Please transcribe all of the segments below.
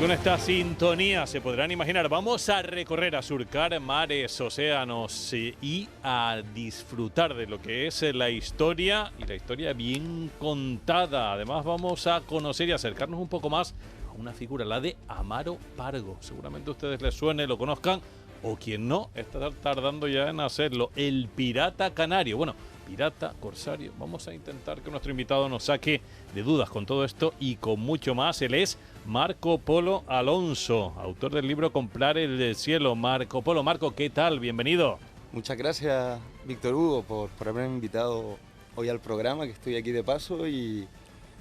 con esta sintonía se podrán imaginar, vamos a recorrer, a surcar mares, océanos y a disfrutar de lo que es la historia, y la historia bien contada. Además vamos a conocer y acercarnos un poco más a una figura, la de Amaro Pargo. Seguramente a ustedes les suene, lo conozcan, o quien no, está tardando ya en hacerlo. El pirata canario. Bueno, pirata, corsario. Vamos a intentar que nuestro invitado nos saque de dudas con todo esto y con mucho más. Él es Marco Polo Alonso, autor del libro Comprar el cielo. Marco Polo. Marco, ¿qué tal? Bienvenido. Muchas gracias, Víctor Hugo, por haberme invitado hoy al programa, que estoy aquí de paso y...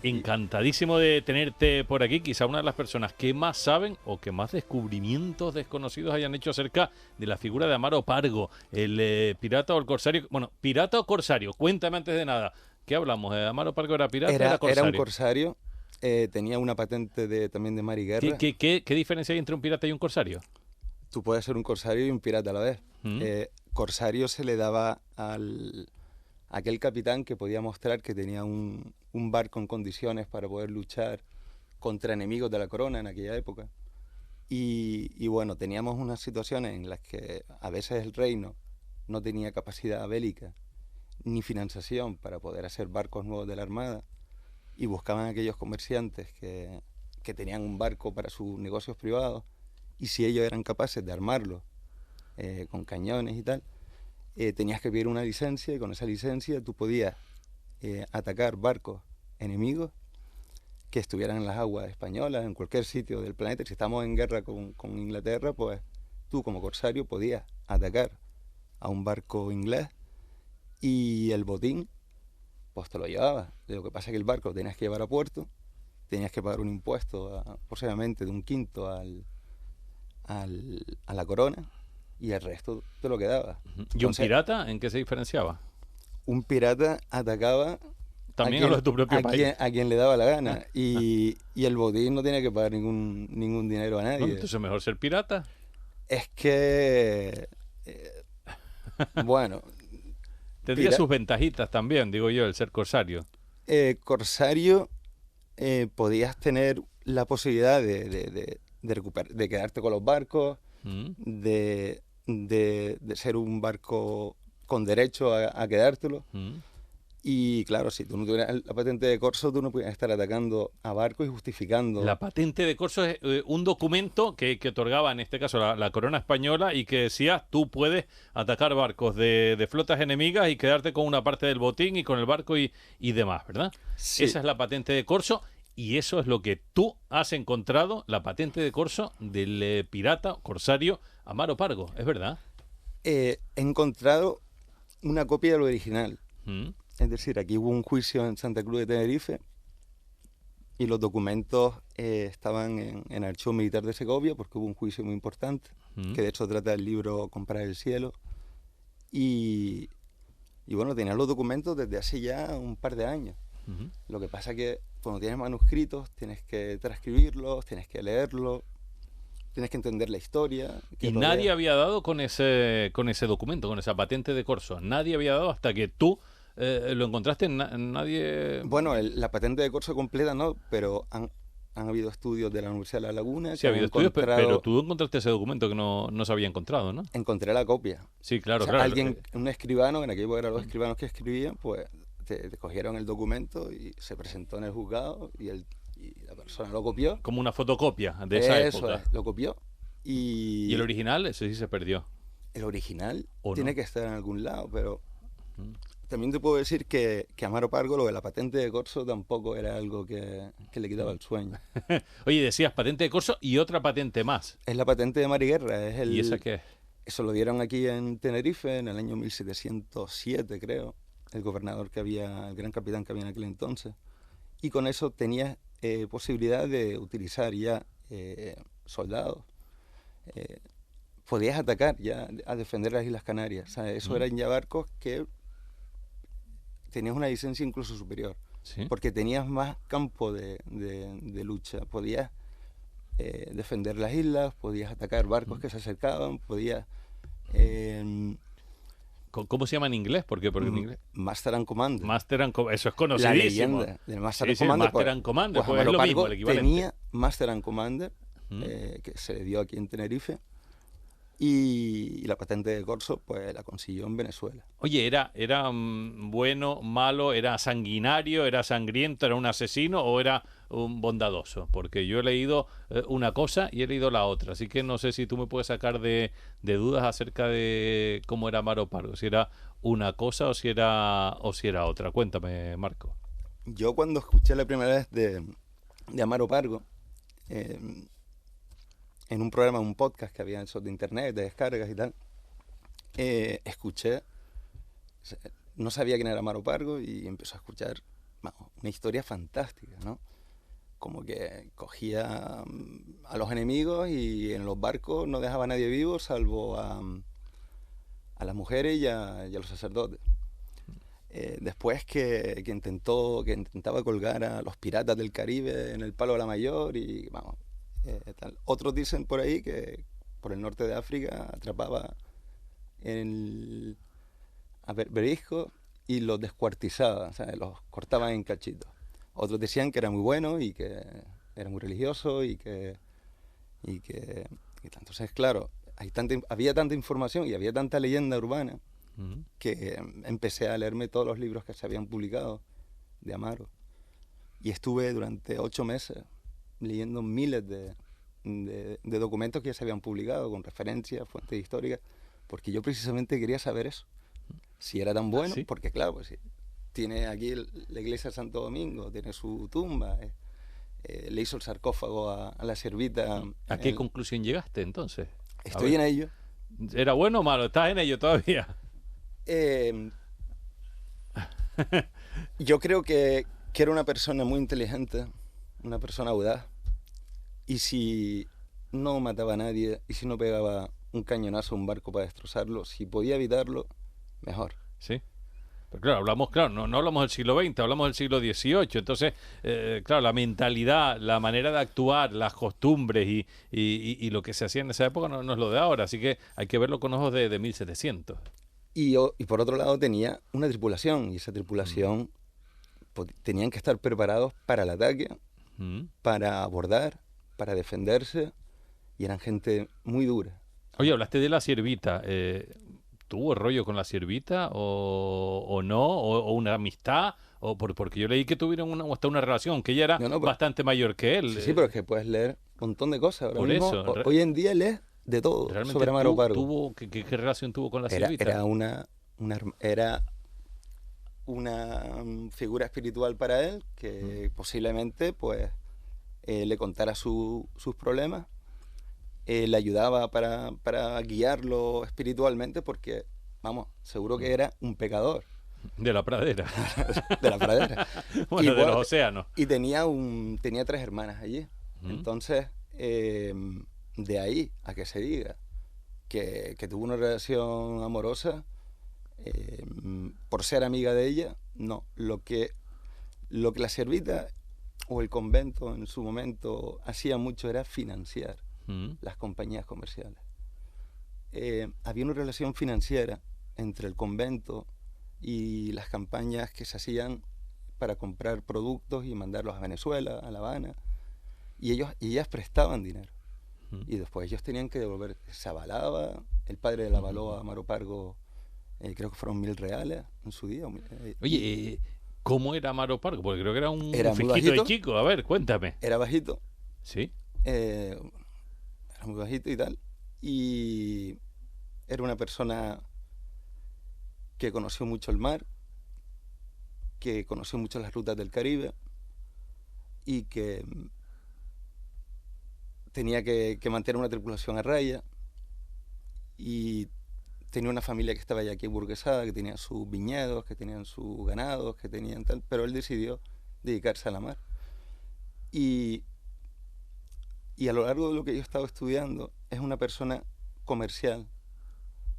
Encantadísimo de tenerte por aquí, quizá una de las personas que más saben o que más descubrimientos desconocidos hayan hecho acerca de la figura de Amaro Pargo, el pirata o el corsario. Bueno, pirata o corsario, cuéntame antes de nada, ¿qué hablamos? ¿Amaro Pargo era pirata o era corsario? Era un corsario, tenía una patente también de mar y guerra. ¿Qué diferencia hay entre un pirata y un corsario? Tú puedes ser un corsario y un pirata a la vez. Corsario se le daba al... aquel capitán que podía mostrar que tenía un barco en condiciones para poder luchar contra enemigos de la corona en aquella época. Y bueno, teníamos unas situaciones en las que a veces el reino no tenía capacidad bélica ni financiación para poder hacer barcos nuevos de la armada, y buscaban a aquellos comerciantes que tenían un barco para sus negocios privados, y si ellos eran capaces de armarlo con cañones y tal, tenías que pedir una licencia, y con esa licencia tú podías atacar barcos enemigos que estuvieran en las aguas españolas, en cualquier sitio del planeta. Si estamos en guerra con Inglaterra, pues tú como corsario podías atacar a un barco inglés y el botín pues te lo llevabas. Lo que pasa es que el barco lo tenías que llevar a puerto, tenías que pagar un impuesto posiblemente de 1/5 a la corona, y el resto te lo quedabas. ¿Y un pirata en qué se diferenciaba? Un pirata atacaba también a los de tu propio país. A quien le daba la gana. Y el botín no tenía que pagar ningún dinero a nadie. Bueno, entonces es mejor ser pirata. Es que... bueno... Tendría sus ventajitas también, digo yo, el ser corsario. Corsario, podías tener la posibilidad de recuperar, de quedarte con los barcos, de ser un barco con derecho a quedártelo. Y claro, si tú no tuvieras la patente de corso, tú no podías estar atacando a barcos y justificando. La patente de corso es un documento que otorgaba en este caso la corona española, y que decía tú puedes atacar barcos de flotas enemigas y quedarte con una parte del botín y con el barco y demás, ¿verdad? Sí. Esa es la patente de corso, y eso es lo que tú has encontrado, la patente de corso del pirata corsario Amaro Pargo, ¿es verdad? He encontrado una copia del original. Es decir, aquí hubo un juicio en Santa Cruz de Tenerife y los documentos estaban en el Archivo Militar de Segovia, porque hubo un juicio muy importante, que de hecho trata el libro Comprar el cielo. Y bueno, tenían los documentos desde hace ya un par de años. Lo que pasa es que cuando tienes manuscritos tienes que transcribirlos, tienes que leerlos, tienes que entender la historia. Y nadie había dado con ese documento, con esa patente de corso. Nadie había dado hasta que tú lo encontraste. Nadie... Bueno, la patente de corso completa no, pero han habido estudios de la Universidad de La Laguna. Sí, ha habido estudios, pero tú encontraste ese documento que no se había encontrado, ¿no? Encontré la copia. Sí, claro, o sea, claro. Alguien, un escribano, en aquella época eran los escribanos que escribían, pues te cogieron el documento y se presentó en el juzgado, y la persona lo copió. Como una fotocopia de esa época. Eso es, lo copió. ¿Y el original? Ese sí se perdió. El original no? Tiene que estar en algún lado, pero también te puedo decir que Amaro Pargo, lo de la patente de corso, tampoco era algo que le quitaba el sueño. Oye, decías patente de corso y otra patente más. Es la patente de mar y guerra. ¿Y esa qué es? Eso lo dieron aquí en Tenerife en el año 1707, creo. El gobernador que había, el gran capitán que había en aquel entonces. Y con eso tenías posibilidad de utilizar ya soldados. Podías atacar ya a defender las Islas Canarias. O sea, eso eran ya barcos que tenías una licencia incluso superior. ¿Sí? Porque tenías más campo de lucha. Podías defender las islas, podías atacar barcos que se acercaban, podías... ¿Cómo se llama en inglés? Porque en inglés... Master and Commander. Master and Commander, eso es conocidísimo. La leyenda del Master and Commander. Master and Commander, pues es lo mismo, el equivalente. Tenía Master and Commander que se le dio aquí en Tenerife. Y la patente de corso, pues la consiguió en Venezuela. Oye, ¿era bueno, malo, era sanguinario, era sangriento, era un asesino o era un bondadoso? Porque yo he leído una cosa y he leído la otra, así que no sé si tú me puedes sacar de dudas acerca de cómo era Amaro Pargo, si era una cosa o si era otra. Cuéntame, Marco. Yo cuando escuché la primera vez de Amaro Pargo, en un programa, un podcast que había eso de internet, de descargas y tal, escuché, no sabía quién era Amaro Pargo y empezó a escuchar una historia fantástica, ¿no? Como que cogía a los enemigos y en los barcos no dejaba a nadie vivo salvo a las mujeres y a los sacerdotes. Después que intentaba colgar a los piratas del Caribe en el Palo de la Mayor y vamos, tal. Otros dicen por ahí que por el norte de África atrapaba a berberiascos y los descuartizaba, o sea, los cortaba en cachitos. Otros decían que era muy bueno y que era muy religioso y que entonces, claro, había tanta información y había tanta leyenda urbana que empecé a leerme todos los libros que se habían publicado de Amaro. Y estuve durante 8 meses leyendo miles de documentos que ya se habían publicado con referencias, fuentes históricas, porque yo precisamente quería saber eso. Si era tan bueno, ¿Sí? porque claro, pues tiene aquí la iglesia de Santo Domingo, tiene su tumba, le hizo el sarcófago a la siervita. ¿A qué conclusión llegaste entonces? Estoy en ello. ¿Era bueno o malo? ¿Estás en ello todavía? Yo creo que era una persona muy inteligente, una persona audaz, y si no mataba a nadie, y si no pegaba un cañonazo a un barco para destrozarlo, si podía evitarlo, mejor. Sí. Pero claro, no hablamos del siglo XX, hablamos del siglo XVIII. Entonces, claro, la mentalidad, la manera de actuar, las costumbres y lo que se hacía en esa época no es lo de ahora. Así que hay que verlo con ojos de 1700. Y por otro lado tenía una tripulación, y esa tripulación tenían que estar preparados para el ataque, para abordar, para defenderse, y eran gente muy dura. Oye, hablaste de la siervita. ¿Tuvo rollo con la siervita o no? ¿O una amistad? Porque yo leí que tuvieron hasta una relación, que ella era bastante mayor que él. Sí, pero es que puedes leer un montón de cosas. Ahora por mismo, eso. Hoy en día lees de todo sobre Amaro Pargo. ¿Qué relación tuvo con la siervita? Era una figura espiritual para él que posiblemente pues le contara sus problemas, le ayudaba para guiarlo espiritualmente porque, vamos, seguro que era un pecador. De la pradera. De la pradera. Bueno, de los océanos. Y tenía 3 hermanas allí. Entonces, de ahí a que se diga que tuvo una relación amorosa, por ser amiga de ella, no. Lo que la siervita o el convento en su momento hacía mucho era financiar las compañías comerciales. Había una relación financiera entre el convento y las campañas que se hacían para comprar productos y mandarlos a Venezuela, a La Habana, y ellas prestaban dinero. Y después ellos tenían que devolver. Se avalaba, el padre le avaló a Amaro Pargo, creo que fueron 1.000 reales en su día. Oye, ¿cómo era Amaro Pargo? Porque creo que era un fisquito de chico. A ver, cuéntame. Era bajito. Sí. Era muy bajito y tal. Y era una persona que conoció mucho el mar, que conoció mucho las rutas del Caribe y que tenía que mantener una tripulación a raya, y tenía una familia que estaba ya aquí burguesada, que tenía sus viñedos, que tenían sus ganados, que tenían tal, pero él decidió dedicarse a la mar. Y a lo largo de lo que yo he estado estudiando, es una persona comercial,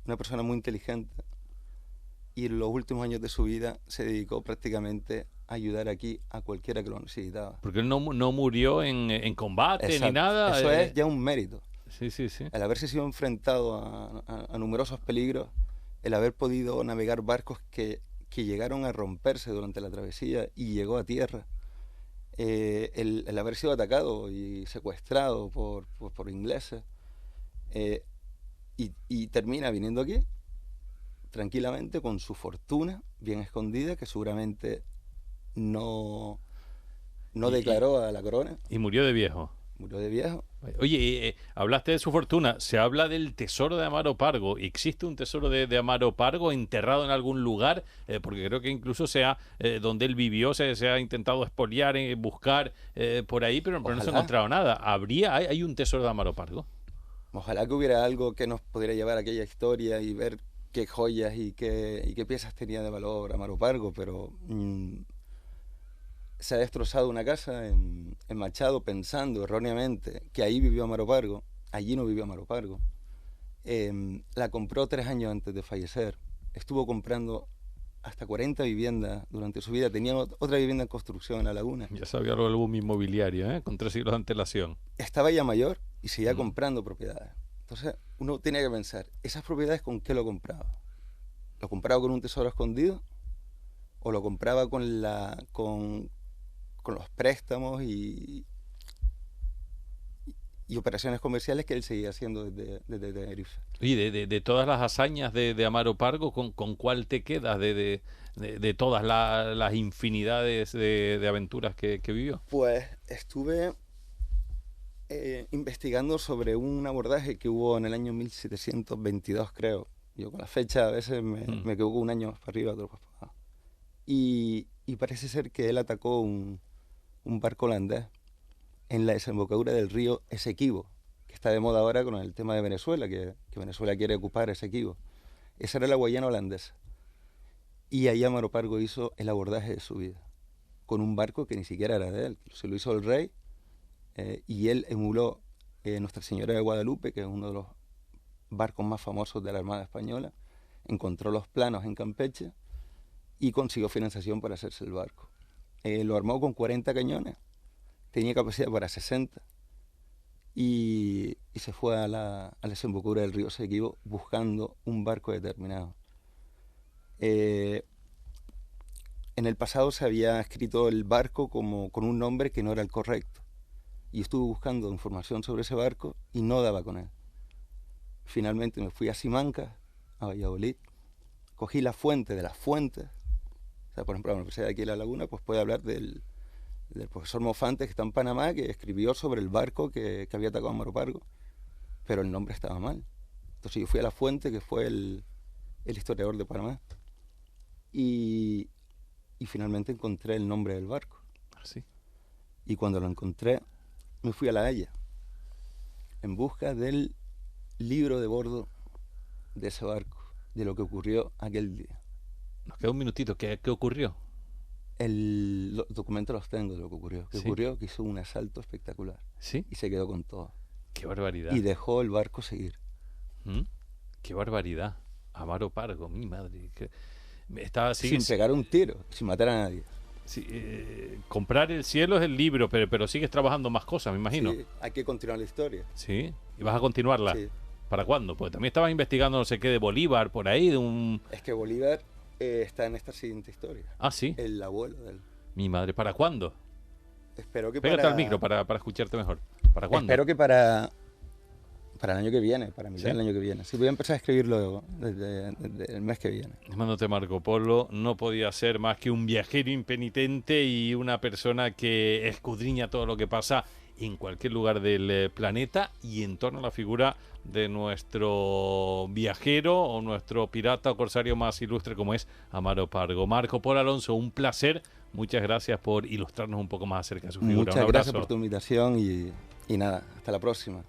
una persona muy inteligente, y en los últimos años de su vida se dedicó prácticamente a ayudar aquí a cualquiera que lo necesitaba. Porque él no murió en combate. Exacto. Ni nada. Eso es ya un mérito. Sí. El haberse sido enfrentado a numerosos peligros, el haber podido navegar barcos que llegaron a romperse durante la travesía y llegó a tierra, el haber sido atacado y secuestrado por ingleses, y termina viniendo aquí tranquilamente con su fortuna bien escondida, que seguramente no declaró a la corona. Y murió de viejo. Murió de viejo. Oye, hablaste de su fortuna, se habla del tesoro de Amaro Pargo. ¿Existe un tesoro de Amaro Pargo enterrado en algún lugar? Porque creo que incluso donde él vivió se ha intentado expoliar, buscar por ahí, pero no se ha encontrado nada. ¿Hay un tesoro de Amaro Pargo? Ojalá que hubiera algo que nos pudiera llevar a aquella historia y ver qué joyas y qué piezas tenía de valor Amaro Pargo, pero se ha destrozado una casa en Machado pensando erróneamente que ahí vivió Amaro Pargo. Allí no vivió Amaro Pargo. La compró 3 años antes de fallecer. Estuvo comprando hasta 40 viviendas durante su vida. Tenía otra vivienda en construcción en La Laguna. Ya sabía algo del boom inmobiliario, con 3 siglos de antelación. Estaba ya mayor y seguía comprando propiedades. Entonces uno tenía que pensar, ¿esas propiedades con qué lo compraba? ¿Lo compraba con un tesoro escondido? ¿O lo compraba con los préstamos y operaciones comerciales que él seguía haciendo desde Tenerife? Oye, de todas las hazañas de Amaro Pargo, ¿con cuál te quedas de todas las infinidades de aventuras que vivió? Pues estuve investigando sobre un abordaje que hubo en el año 1722, creo. Yo con la fecha a veces me equivoco un año para arriba, otro para abajo. Y parece ser que él atacó un barco holandés en la desembocadura del río Esequibo, que está de moda ahora con el tema de Venezuela, que Venezuela quiere ocupar Esequibo. Esa era la Guayana holandesa. Y ahí Amaro Pargo hizo el abordaje de su vida, con un barco que ni siquiera era de él, se lo hizo el rey, y él emuló Nuestra Señora de Guadalupe, que es uno de los barcos más famosos de la Armada Española, encontró los planos en Campeche y consiguió financiación para hacerse el barco. Lo armó con 40 cañones, tenía capacidad para 60 y se fue a la desembocadura del río Esequibo buscando un barco determinado. En el pasado se había escrito el barco con un nombre que no era el correcto, y estuve buscando información sobre ese barco y no daba con él. Finalmente me fui a Simancas, a Valladolid, cogí la fuente de las fuentes. O sea, por ejemplo, la Universidad de aquí en La Laguna pues puede hablar del profesor Mofante, que está en Panamá, que escribió sobre el barco que había atacado a Amaro Pargo, pero el nombre estaba mal. Entonces yo fui a la fuente, que fue el historiador de Panamá, y finalmente encontré el nombre del barco. ¿Sí? Y cuando lo encontré, me fui a La Haya en busca del libro de bordo de ese barco, de lo que ocurrió aquel día. Nos queda un minutito. ¿Qué ocurrió? Los documentos los tengo de lo que ocurrió. ¿Qué ocurrió? Que hizo un asalto espectacular. ¿Sí? Y se quedó con todo. ¡Qué barbaridad! Y dejó el barco seguir. ¡Qué barbaridad! Amaro Pargo, mi madre. Sin pegar un tiro, sin matar a nadie. Sí, comprar el cielo es el libro, pero sigues trabajando más cosas, me imagino. Sí, hay que continuar la historia. ¿Sí? ¿Y vas a continuarla? Sí. ¿Para cuándo? Porque también estabas investigando no sé qué de Bolívar, por ahí, Es que Bolívar está en esta siguiente historia. Ah, ¿sí? El abuelo de él. Mi madre, ¿para cuándo? Espero que Pégate al micro para escucharte mejor. ¿Para cuándo? Espero que para el año que viene, para mitad del año que viene. Sí, voy a empezar a escribirlo desde el mes que viene. Mándote Marco Polo no podía ser más que un viajero impenitente y una persona que escudriña todo lo que pasa en cualquier lugar del planeta y en torno a la figura de nuestro viajero o nuestro pirata o corsario más ilustre como es Amaro Pargo. Marco Polo Alonso, un placer. Muchas gracias por ilustrarnos un poco más acerca de su figura. Muchas gracias por tu invitación y nada, hasta la próxima.